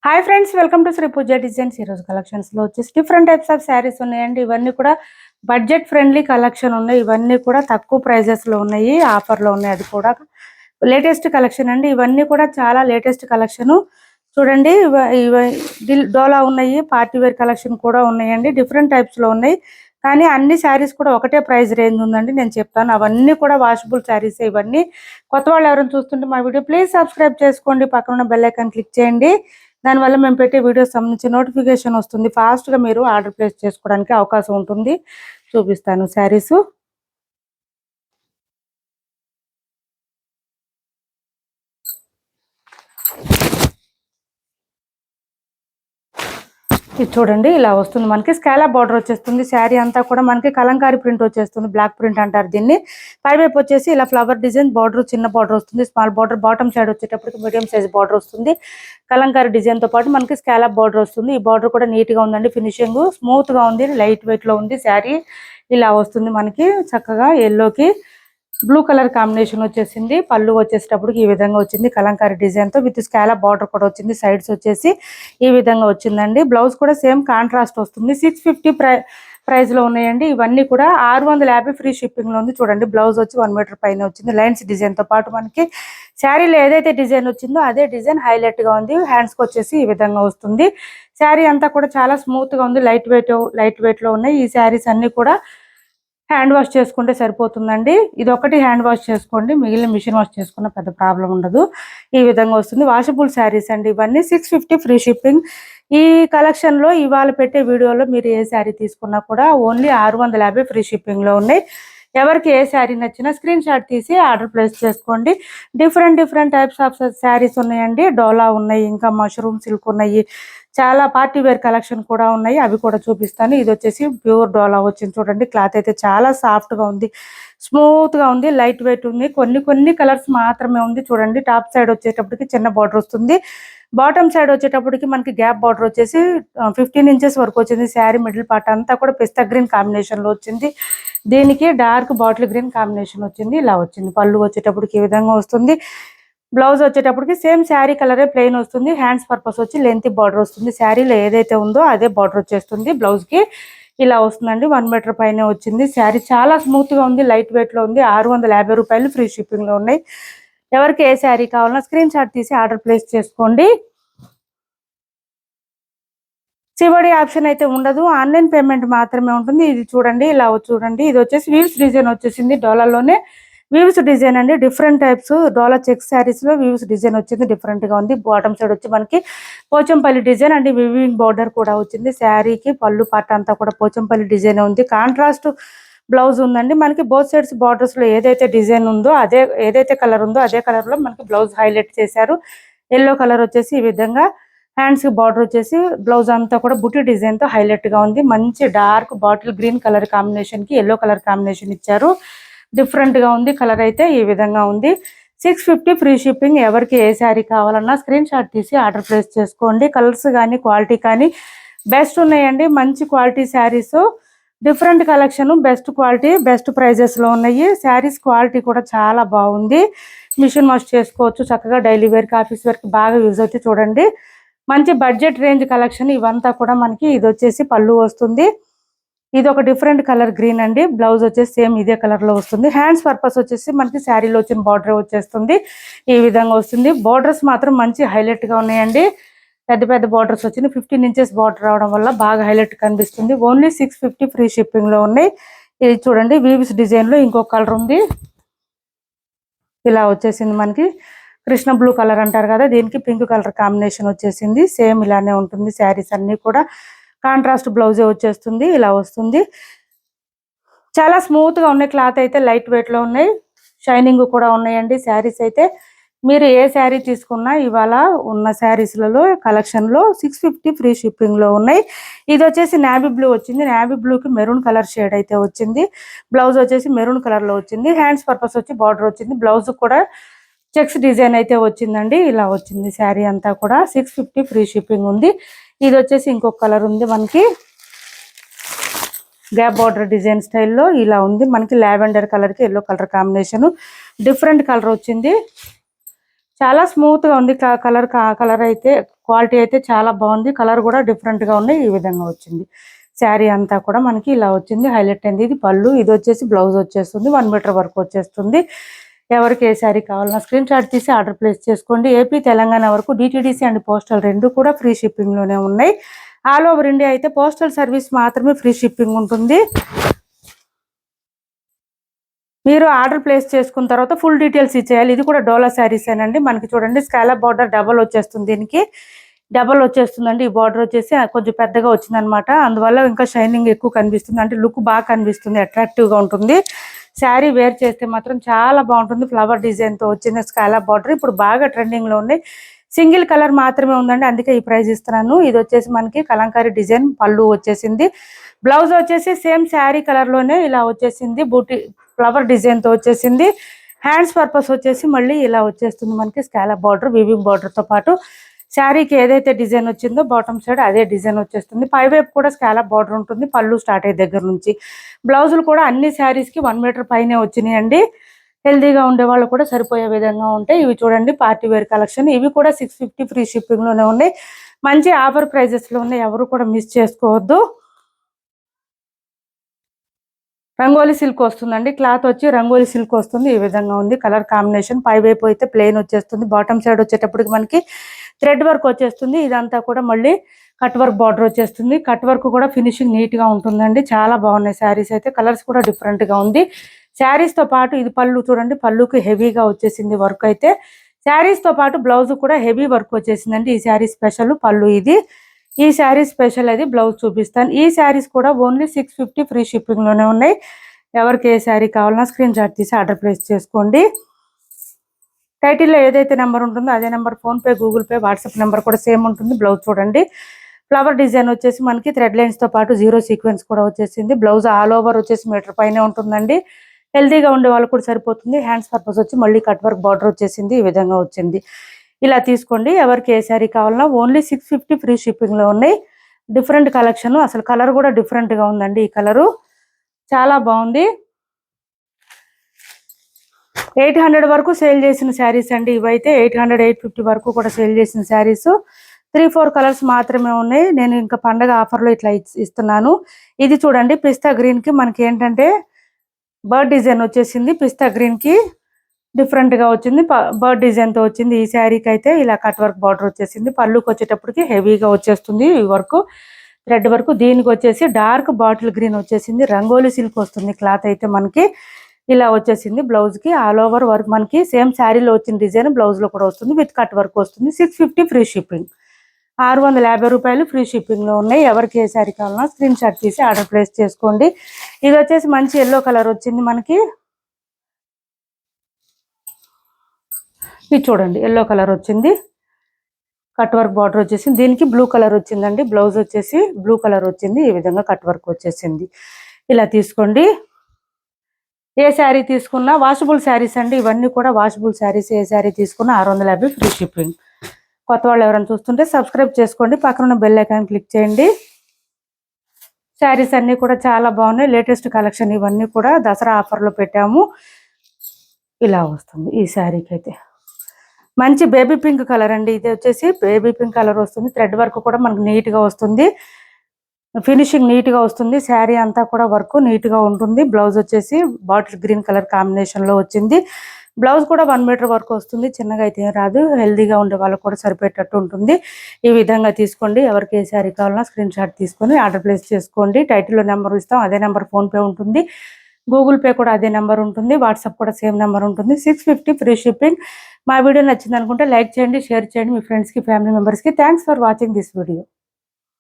Hi friends, welcome to Shri Pooja designs. ఈరోజు కలెక్షన్స్లో వచ్చేసి డిఫరెంట్ టైప్స్ ఆఫ్ శారీస్ ఉన్నాయండి. ఇవన్నీ కూడా బడ్జెట్ ఫ్రెండ్లీ కలెక్షన్ ఉన్నాయి. ఇవన్నీ కూడా తక్కువ ప్రైజెస్లో ఉన్నాయి, ఆఫర్లో ఉన్నాయి. అది కూడా లేటెస్ట్ కలెక్షన్ అండి. ఇవన్నీ కూడా చాలా లేటెస్ట్ కలెక్షన్. చూడండి, డోలా ఉన్నాయి, పార్టీ వేర్ కలెక్షన్ కూడా ఉన్నాయండి. డిఫరెంట్ టైప్స్లో ఉన్నాయి, కానీ అన్ని శారీస్ కూడా ఒకటే ప్రైస్ రేంజ్ ఉందండి. నేను చెప్తాను, అవన్నీ కూడా వాషబుల్ శారీస్. ఇవన్నీ కొత్త వాళ్ళు ఎవరైనా చూస్తుంటే మా వీడియో ప్లీజ్ సబ్స్క్రైబ్ చేసుకోండి, పక్కన ఉన్న బెల్ ఐకాన్ క్లిక్ చేయండి. దానివల్ల మేము పెట్టే వీడియోస్ సంబంధించి నోటిఫికేషన్ వస్తుంది. ఫాస్ట్గా మీరు ఆర్డర్ ప్లేస్ చేసుకోవడానికి అవకాశం ఉంటుంది. చూపిస్తాను శారీస్. ఇది చూడండి, ఇలా వస్తుంది. మనకి స్కాలప్ బార్డర్ వచ్చేస్తుంది. శారీ అంతా కూడా మనకి కలంకారీ ప్రింట్ వచ్చేస్తుంది. బ్లాక్ ప్రింట్ అంటారు దీన్ని. పైవైపు వచ్చేసి ఇలా ఫ్లవర్ డిజైన్ బార్డర్, చిన్న బార్డర్ వస్తుంది. స్మాల్ బార్డర్, బాటమ్ సైడ్ వచ్చేటప్పటికి మీడియం సైజ్ బార్డర్ వస్తుంది. కలంకారీ డిజైన్ తో పాటు మనకి స్కాలప్ బార్డర్ వస్తుంది. ఈ బార్డర్ కూడా నీట్ గా ఉందండి. ఫినిషింగ్ స్మూత్ గా ఉంది, లైట్ వెయిట్ లో ఉంది. శారీ ఇలా వస్తుంది మనకి. చక్కగా ఎల్లోకి బ్లూ కలర్ కాంబినేషన్ వచ్చేసింది. పళ్ళు వచ్చేటప్పటికి ఈ విధంగా వచ్చింది, కలంకారీ డిజైన్ తో విత్ స్కాలప్ బార్డర్ కూడా వచ్చింది. సైడ్స్ వచ్చేసి ఈ విధంగా వచ్చిందండి. బ్లౌజ్ కూడా సేమ్ కాంట్రాస్ట్ వస్తుంది. 650 ప్రైస్ లో ఉన్నాయండి. ఇవన్నీ కూడా 650 ఫ్రీ షిప్పింగ్ లో ఉంది. చూడండి, బ్లౌజ్ వచ్చి 1 మీటర్ పైన వచ్చింది. లైన్స్ డిజైన్ తో పాటు మనకి శారీలో ఏదైతే డిజైన్ వచ్చిందో అదే డిజైన్ హైలైట్ గా ఉంది. హ్యాండ్స్ కి వచ్చేసి ఈ విధంగా వస్తుంది. శారీ అంతా కూడా చాలా స్మూత్ గా ఉంది. లైట్ వెయిట్ లో ఉన్నాయి ఈ శారీస్ అన్ని కూడా. హ్యాండ్ వాష్ చేసుకుంటే సరిపోతుందండి. ఇది ఒకటి హ్యాండ్ వాష్ చేసుకోండి, మిగిలిన మిషన్ వాష్ చేసుకున్న పెద్ద ప్రాబ్లం ఉండదు. ఈ విధంగా వస్తుంది. వాషబుల్ శారీస్ అండి ఇవన్నీ. 650 ఫ్రీ షిప్పింగ్. ఈ కలెక్షన్ లో ఇవాళ పెట్టే వీడియోలో మీరు ఏ శారీ తీసుకున్నా కూడా ఓన్లీ 650 ఫ్రీ షిప్పింగ్ లో ఉన్నాయి. ఎవరికి ఏ శారీ నచ్చినా స్క్రీన్ షాట్ తీసి ఆర్డర్ ప్లేస్ చేసుకోండి. డిఫరెంట్ టైప్స్ ఆఫ్ శారీస్ ఉన్నాయండి. డోలా ఉన్నాయి, ఇంకా మష్రూమ్ సిల్క్ ఉన్నాయి, చాలా పార్టీ వేర్ కలెక్షన్ కూడా ఉన్నాయి. అవి కూడా చూపిస్తాను. ఇది వచ్చేసి ప్యూర్ డోలా వచ్చింది. చూడండి, క్లాత్ అయితే చాలా సాఫ్ట్ గా ఉంది, స్మూత్ గా ఉంది, లైట్ వెయిట్ ఉంది. కొన్ని కలర్స్ మాత్రమే ఉంది. చూడండి, టాప్ సైడ్ వచ్చేటప్పటికి చిన్న బార్డర్ వస్తుంది. బాటమ్ సైడ్ వచ్చేటప్పటికి మనకి గ్యాప్ బార్డర్ వచ్చేసి 15 ఇంచెస్ వరకు వచ్చింది. శారీ మిడిల్ పార్ట్ అంతా కూడా పిస్తా గ్రీన్ కాంబినేషన్ లో వచ్చింది. దీనికి డార్క్ బాటిల్ గ్రీన్ కాంబినేషన్ వచ్చింది. ఇలా వచ్చింది. పళ్ళు వచ్చేటప్పటికి ఈ విధంగా వస్తుంది. బ్లౌజ్ వచ్చేటప్పటికి సేమ్ శారీ కలరే ప్లెయిన్ వస్తుంది. హ్యాండ్స్ పర్పస్ వచ్చి లెంత్ బార్డర్ వస్తుంది. శారీలో ఏదైతే ఉందో అదే బార్డర్ వచ్చేస్తుంది. బ్లౌజ్ కి ఇలా వస్తుందండి. 1 మీటర్ పైన వచ్చింది. శారీ చాలా స్మూత్ గా ఉంది, లైట్ వెయిట్ లో ఉంది. 650 రూపాయలు ఫ్రీ షిప్పింగ్ లో ఉన్నాయి. ఎవరికి ఏ శారీ కావాలన్నా స్క్రీన్ షాట్ తీసి ఆర్డర్ ప్లేస్ చేసుకోండి. సివడి ఆప్షన్ అయితే ఉండదు, ఆన్లైన్ పేమెంట్ మాత్రమే ఉంటుంది. ఇది చూడండి, ఇలా చూడండి. ఇది వచ్చేసి వీవ్స్ డిజైన్ వచ్చేసింది. డోలాలోనే వీవ్స్ డిజైన్ అండి. డిఫరెంట్ టైప్స్ డోలా చెక్ శారీస్ లో వీవ్స్ డిజైన్ వచ్చింది. డిఫరెంట్ గా ఉంది. బాటమ్ సైడ్ వచ్చి మనకి పోచంపల్లి డిజైన్ అండి. వివింగ్ బార్డర్ కూడా వచ్చింది. శారీకి పళ్ళు పాట అంతా కూడా పోచంపల్లి డిజైన్ ఉంది. కాంట్రాస్ట్ బ్లౌజ్ ఉందండి. మనకి బోత్ సైడ్స్ బార్డర్స్ లో ఏదైతే డిజైన్ ఉందో అదే, ఏదైతే కలర్ ఉందో అదే కలర్ లో మనకి బ్లౌజ్ హైలైట్ చేశారు. ఎల్లో కలర్ వచ్చేసి ఈ విధంగా హ్యాండ్స్ కి బార్డర్ వచ్చేసి బ్లౌజ్ అంతా కూడా బుట్టి డిజైన్ తో హైలైట్ గా ఉంది. మంచి dark bottle green colour combination కి ఎల్లో కలర్ కాంబినేషన్ ఇచ్చారు. డిఫరెంట్ గా ఉంది. కలర్ అయితే ఈ విధంగా ఉంది. 650 ఫ్రీ షిప్పింగ్. ఎవరికి ఏ శారీ కావాలన్నా స్క్రీన్ షాట్ తీసి ఆర్డర్ ప్లేస్ చేసుకోండి. కలర్స్ కానీ క్వాలిటీ కానీ బెస్ట్ ఉన్నాయండి. మంచి quality saris, different collection, best quality, best prices లో ఉన్నాయి. శారీస్ క్వాలిటీ కూడా చాలా బాగుంది. మిషన్ వాష్ చేసుకోవచ్చు చక్కగా. డైలీ వేర్ కి, ఆఫీస్ వేర్ కి బాగా యూజ్ అవుతుంది. చూడండి, మంచి బడ్జెట్ రేంజ్ కలెక్షన్ ఇవంతా కూడా మనకి. ఇది వచ్చేసి పళ్ళు వస్తుంది. ఇది ఒక డిఫరెంట్ కలర్ గ్రీన్ అండి. బ్లౌజ్ వచ్చేసి సేమ్ ఇదే కలర్ లో వస్తుంది. హ్యాండ్స్ పర్పస్ వచ్చేసి మనకి శారీలో వచ్చిన బార్డర్ వచ్చేస్తుంది. ఈ విధంగా వస్తుంది. బార్డర్స్ మాత్రం మంచి హైలైట్ గా ఉన్నాయండి. పెద్ద బార్డర్స్ వచ్చింది. 15 ఇంచెస్ బార్డర్ రావడం వల్ల బాగా హైలైట్ కనిపిస్తుంది. ఓన్లీ 650 ఫ్రీ షిప్పింగ్ లో ఉన్నాయి. ఇది చూడండి, వీవ్స్ డిజైన్ లో ఇంకొక కలర్ ఉంది. ఇలా వచ్చేసింది మనకి. కృష్ణ బ్లూ కలర్ అంటారు కదా, దీనికి పింక్ కలర్ కాంబినేషన్ వచ్చేసింది. సేమ్ ఇలానే ఉంటుంది. శారీస్ అన్ని కూడా కాంట్రాస్ట్ బ్లౌజే వచ్చేస్తుంది. ఇలా వస్తుంది. చాలా స్మూత్ గా ఉన్నాయి. క్లాత్ అయితే లైట్ వెయిట్ లో ఉన్నాయి. షైనింగ్ కూడా ఉన్నాయండి. శారీస్ అయితే మీరు ఏ శారీ తీసుకున్నా ఇవాళ ఉన్న శారీస్లలో కలెక్షన్ లో 650 ఫ్రీ షిప్పింగ్ లో ఉన్నాయి. ఇది వచ్చేసి నావీ బ్లూ వచ్చింది. నావీ బ్లూ కి మెరూన్ కలర్ షేడ్ అయితే వచ్చింది. బ్లౌజ్ వచ్చేసి మెరూన్ కలర్ లో వచ్చింది. హ్యాండ్స్ పర్పస్ వచ్చి బార్డర్ వచ్చింది. బ్లౌజ్ కూడా చెక్స్ డిజైన్ అయితే వచ్చిందండి. ఇలా వచ్చింది. శారీ అంతా కూడా 650 ఫ్రీ షిప్పింగ్ ఉంది. ఇది వచ్చేసి ఇంకొక కలర్ ఉంది మనకి. గ్యాప్ బార్డర్ డిజైన్ స్టైల్లో ఇలా ఉంది మనకి. లావెండర్ కలర్ కి yellow colour combination, different colour వచ్చింది. చాలా స్మూత్ గా ఉంది. కలర్ అయితే క్వాలిటీ అయితే చాలా బాగుంది. కలర్ కూడా డిఫరెంట్ గా ఉన్నాయి. ఈ విధంగా వచ్చింది. శారీ అంతా కూడా మనకి ఇలా వచ్చింది. హైలైట్ అయింది. ఇది పళ్ళు, ఇది వచ్చేసి బ్లౌజ్ వచ్చేస్తుంది. 1 మీటర్ వరకు వచ్చేస్తుంది. ఎవరికి ఏ శారీ కావాలన్నా స్క్రీన్ షాట్ తీసి ఆర్డర్ ప్లేస్ చేసుకోండి. ఏపీ తెలంగాణ వరకు డిటిడిసి అండ్ పోస్టల్ రెండు కూడా ఫ్రీ షిప్పింగ్ లోనే ఉన్నాయి. ఆల్ ఓవర్ ఇండియా అయితే పోస్టల్ సర్వీస్ మాత్రమే ఫ్రీ షిప్పింగ్ ఉంటుంది. మీరు ఆర్డర్ ప్లేస్ చేసుకున్న తర్వాత ఫుల్ డీటెయిల్స్ ఇచ్చేయాలి. ఇది కూడా డోలా శారీస్ ఏనండి. మనకి చూడండి స్కాలప్ బార్డర్ డబల్ వచ్చేస్తుంది. దీనికి డబల్ వచ్చేస్తుందండి. ఈ బార్డర్ వచ్చేసి కొంచెం పెద్దగా వచ్చింది అనమాట. అందువల్ల ఇంకా షైనింగ్ ఎక్కువ కనిపిస్తుంది. అంటే లుక్ బాగా కనిపిస్తుంది, అట్రాక్టివ్ గా ఉంటుంది. శారీ వేర్ చేస్తే మాత్రం చాలా బాగుంటుంది. ఫ్లవర్ డిజైన్ తో వచ్చిన స్కాలప్ బార్డర్ ఇప్పుడు బాగా ట్రెండింగ్ లో ఉన్నాయి. సింగిల్ కలర్ మాత్రమే ఉందండి, అందుకే ఈ ప్రైస్ ఇస్తున్నాను. ఇది వచ్చేసి మనకి కలంకారీ డిజైన్ పళ్ళు వచ్చేసింది. బ్లౌజ్ వచ్చేసి సేమ్ శారీ కలర్ లోనే ఇలా వచ్చేసింది. బూటీ ఫ్లవర్ డిజైన్ తో వచ్చేసింది. హ్యాండ్స్ పర్పస్ వచ్చేసి మళ్ళీ ఇలా వచ్చేస్తుంది మనకి స్కాలప్ బార్డర్, వీవింగ్ బార్డర్ తో పాటు శారీకి ఏదైతే డిజైన్ వచ్చిందో బాటమ్ సైడ్ అదే డిజైన్ వచ్చేస్తుంది. పై వైపు కూడా స్కాలప్ బార్డర్ ఉంటుంది పళ్ళు స్టార్ట్ అయ్యే దగ్గర నుంచి. బ్లౌజులు కూడా అన్ని శారీస్ కి 1 మీటర్ పైనే వచ్చినాయండి. హెల్దీగా ఉండే వాళ్ళు కూడా సరిపోయే విధంగా ఉంటాయి. ఇవి చూడండి పార్టీ వేర్ కలెక్షన్. ఇవి కూడా 650 ఫ్రీ షిప్పింగ్ లోనే ఉన్నాయి. మంచి ఆఫర్ ప్రైజెస్ లో ఉన్నాయి. ఎవరు కూడా మిస్ చేసుకోవద్దు. రంగోలీ సిల్క్ వస్తుందండి. క్లాత్ వచ్చి రంగోలీ సిల్క్ వస్తుంది. ఈ విధంగా ఉంది కలర్ కాంబినేషన్. పై వైపు అయితే ప్లెయిన్ వచ్చేస్తుంది. బాటమ్ సైడ్ వచ్చేటప్పటికి మనకి థ్రెడ్ వర్క్ వచ్చేస్తుంది. ఇదంతా కూడా మళ్ళీ కట్ వర్క్ బార్డర్ వచ్చేస్తుంది. కట్ వర్క్ కూడా ఫినిషింగ్ నీట్ గా ఉంటుందండి. చాలా బాగున్నాయి శారీస్ అయితే. కలర్స్ కూడా డిఫరెంట్ గా ఉంది. శారీస్ తో పాటు ఇది పళ్ళు చూడండి, పళ్ళుకి హెవీగా వచ్చేసింది వర్క్ అయితే. శారీస్ తో పాటు బ్లౌజ్ కూడా హెవీ వర్క్ వచ్చేసిందండి. ఈ శారీ స్పెషల్ పళ్ళు ఇది. ఈ శారీ స్పెషల్ అది బ్లౌజ్ చూపిస్తాను. ఈ శారీస్ కూడా ఓన్లీ 650 ఫ్రీ షిప్పింగ్ లోనే ఉన్నాయి. ఎవరికి ఏ శారీ కావాలన్నా స్క్రీన్ షాట్ తీసి ఆర్డర్ ప్లేస్ చేసుకోండి. టైటిల్లో ఏదైతే నెంబర్ ఉంటుందో అదే number phone pay, Google pay, WhatsApp number కూడా సేమ్ ఉంటుంది. బ్లౌజ్ చూడండి ఫ్లవర్ డిజైన్ వచ్చేసి మనకి థ్రెడ్ లైన్స్ తో పాటు జీరో సీక్వెన్స్ కూడా వచ్చేసింది. బ్లౌజ్ ఆల్ ఓవర్ వచ్చేసి మీటర్ పైనే ఉంటుందండి. హెల్తీగా ఉండే వాళ్ళు కూడా సరిపోతుంది. హ్యాండ్స్ పర్పస్ వచ్చి మళ్ళీ కట్ వర్క్ బార్డర్ వచ్చేసింది. ఈ విధంగా వచ్చింది. ఇలా తీసుకోండి. ఎవరికి ఏ శారీ కావాలన్నా ఓన్లీ 650 ఫ్రీ షిప్పింగ్ లో ఉన్నాయి. Different collection. అసలు కలర్ కూడా డిఫరెంట్ గా ఉందండి. ఈ కలరు చాలా బాగుంది. 800 వరకు సేల్ చేసిన శారీస్ అండి ఇవైతే. 800, 850 వరకు కూడా సేల్ చేసిన శారీస్. 3-4 కలర్స్ మాత్రమే ఉన్నాయి. నేను ఇంకా పండగ ఆఫర్లో ఇట్లా ఇస్తున్నాను. ఇది చూడండి పిస్తా గ్రీన్ కి మనకి ఏంటంటే బర్డ్ డిజైన్ వచ్చేసింది. పిస్తా గ్రీన్ కి డిఫరెంట్ గా వచ్చింది. బర్డ్ డిజైన్ తో వచ్చింది. ఈ శారీకి అయితే ఇలా కట్ వర్క్ బార్డర్ వచ్చేసింది. పళ్ళుకి వచ్చేటప్పటికి హెవీగా వచ్చేస్తుంది ఈ వర్క్, థ్రెడ్ వర్క్. దీనికి వచ్చేసి డార్క్ బాటిల్ గ్రీన్ వచ్చేసింది. రంగోలీ సిల్క్ వస్తుంది. క్లాత్ అయితే మనకి ఇలా వచ్చేసింది. బ్లౌజ్ కి ఆల్ ఓవర్ వర్క్ మనకి సేమ్ శారీలో వచ్చిన డిజైన్ బ్లౌజ్ లో కూడా వస్తుంది. విత్ కట్ వర్క్ వస్తుంది. 650 ఫ్రీ షిప్పింగ్. 650 రూపాయలు ఫ్రీ షిప్పింగ్ లో ఉన్నాయి. ఎవరికి ఏ శారీ కావాలన్నా స్క్రీన్ షాట్ తీసి ఆర్డర్ ప్లేస్ చేసుకోండి. ఇది వచ్చేసి మంచి ఎల్లో కలర్ వచ్చింది మనకి. ఇది చూడండి ఎల్లో కలర్ వచ్చింది. కట్ వర్క్ బార్డర్ వచ్చేసింది. దీనికి బ్లూ కలర్ వచ్చిందండి. బ్లౌజ్ వచ్చేసి బ్లూ కలర్ వచ్చింది. ఈ విధంగా కట్ వర్క్ వచ్చేసింది. ఇలా తీసుకోండి. ఏ శారీ తీసుకున్నా వాషబుల్ శారీస్ అండి. ఇవన్నీ కూడా వాషబుల్ శారీస్. ఏ శారీ తీసుకున్నా 650 ఫ్రీ షిప్పింగ్. కొత్త వాళ్ళు ఎవరైనా చూస్తుంటే సబ్స్క్రైబ్ చేసుకోండి. పక్కన ఉన్న బెల్ ఐకాన్ క్లిక్ చేయండి. శారీస్ అన్నీ కూడా చాలా బాగున్నాయి. లేటెస్ట్ కలెక్షన్ ఇవన్నీ కూడా దసరా ఆఫర్లో పెట్టాము. ఇలా వస్తుంది ఈ శారీకి అయితే. మంచి బేబీ పింక్ కలర్ అండి. ఇది వచ్చేసి బేబీ పింక్ కలర్ వస్తుంది. థ్రెడ్ వర్క్ కూడా మనకు నీట్ గా వస్తుంది. ఫినిషింగ్ నీట్ గా వస్తుంది. శారీ అంతా కూడా వర్క్ నీట్ గా ఉంటుంది. బ్లౌజ్ వచ్చేసి బాటిల్ గ్రీన్ కలర్ కాంబినేషన్ లో వచ్చింది. బ్లౌజ్ కూడా 1 మీటర్ వరకు వస్తుంది. చిన్నగా అయితే రాదు. హెల్దీగా ఉండే వాళ్ళకు కూడా సరిపోయేటట్టు ఉంటుంది. ఈ విధంగా తీసుకోండి. ఎవరికి ఏ శారీ కావాలన్నా స్క్రీన్ షాట్ తీసుకొని ఆర్డర్ ప్లేస్ చేసుకోండి. టైటిల్లో నెంబర్ ఇస్తాం. అదే నెంబర్ ఫోన్ పే ఉంటుంది. గూగుల్ పే కూడా అదే నెంబర్ ఉంటుంది. వాట్సాప్ కూడా సేమ్ నెంబర్ ఉంటుంది. 650 ఫ్రీ షిప్పింగ్. మా వీడియో నచ్చింది అనుకుంటే లైక్ చేయండి, షేర్ చేయండి మీ ఫ్రెండ్స్కి, ఫ్యామిలీ మెంబర్స్కి. Thanks for watching this video.